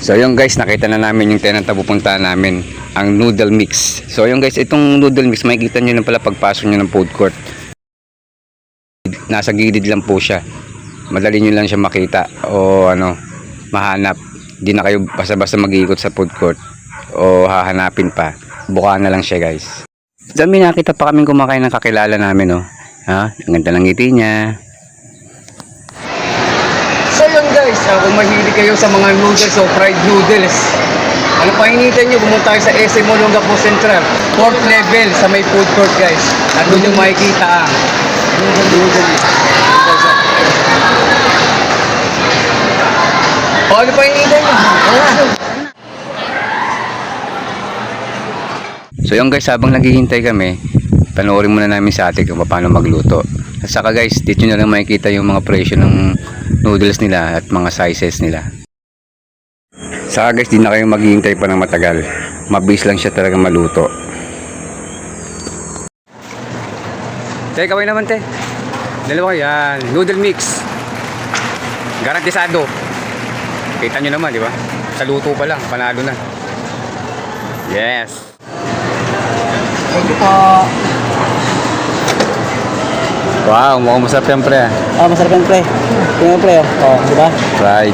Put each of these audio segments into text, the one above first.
So yung guys, nakita na namin yung tenant na pupuntahan namin, ang noodle mix. So yung guys, itong noodle mix, makikita nyo lang pala pagpasok nyo ng food court. Nasa gilid lang po siya. Madali nyo lang siya makita o ano, mahanap. Di na kayo basta-basta mag-iikot sa food court o hahanapin pa. Buka na lang siya guys. Diyan may nakita pa kaming kumakain ng kakilala namin, oh. Ha? Ang ganda ng ngiti niya. So yun guys, kung mahilig kayo sa mga noodles o fried noodles, ano pa hinihintay nyo? Pumunta kayo sa SM Olongapo Central, 4th level sa may food court guys. At doon yung makikita ang noodle. O ano pa hinihintay nyo? So yun guys, habang naghihintay kami, panoorin muna namin sa atin kung paano magluto. At saka guys, dito nyo lang makikita yung mga presyo ng noodles nila at mga sizes nila. Saka guys, di na kayo maghihintay pa ng matagal. Mabilis lang siya talaga maluto. Te, kaway naman te. Dalawa yan, noodle mix. Garantisado. Kita nyo naman, di ba? Sa luto pa lang, panalo na. Yes. Thank you po. Wow, mukhang masarap yan pre. Oh, masarap yan pre. Tingnan pre, oh, di ba? Fried.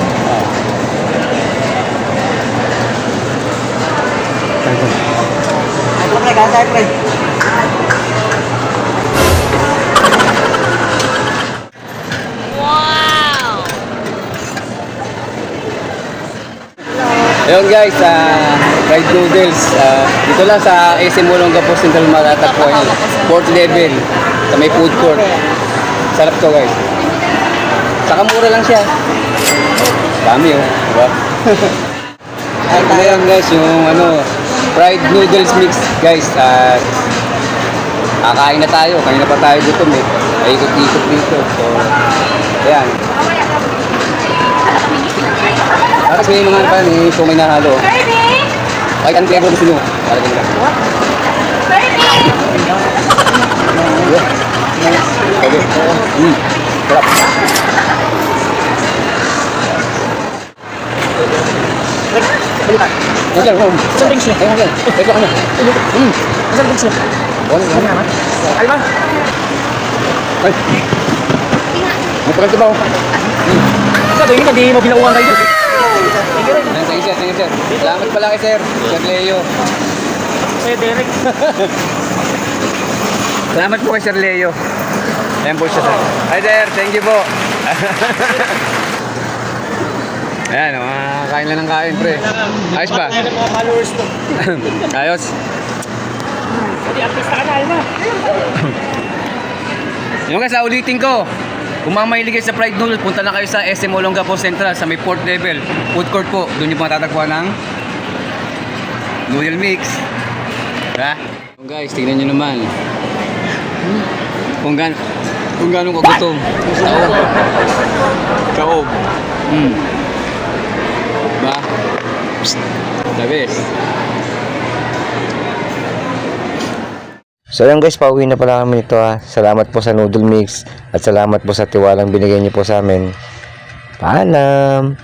Ito pre, kaya tayo pre. Ayun guys, fried noodles. Dito lang sa SM Olongapo Central matatagpuan yun. 4th level sa may food court. Sarap to guys. Saka mura lang siya. Dami oh, diba? At ngayon guys, yung ano, fried noodles mix guys. Kakain na tayo. Kanina pa tayo gutom eh. Ikot-ikot dito. So, ayan. Tapos may mga pa ni so may nahalo. Ay, ang flavor gusto nyo. Para ganyan. Sarap. Masarap ko. Masarap siya. Ayun yan. Ito ano. Masarap siya. Ano naman? Ay ba? Ay. Matagal ba? Sabi niyo hindi mo binauan kayo. Thank you sir. Salamat pala kay sir. Sir Leo. Sir Derek. Salamat po kay Sir Leo. Ayan po siya sir. Hi sir, thank you po. Ayan, kain lang ng kain pre. Ayos ba? Ayos. Hindi artista ka tayo ba? Yung guys, ulitin ko. Kung mamahilig kayo sa fried noodles, punta na kayo sa SM Olongapo Central sa may 4th level food court po. Doon yung matatagpuan ng noodle mix. Ha? So guys, tingnan nyo naman. Kung gano'ng kagutom. Kaob. Ba? The best. So yan guys, pauwi na pala kami nito ha. Salamat po sa noodle mix at salamat po sa tiwalang binigay niyo po sa amin. Paalam!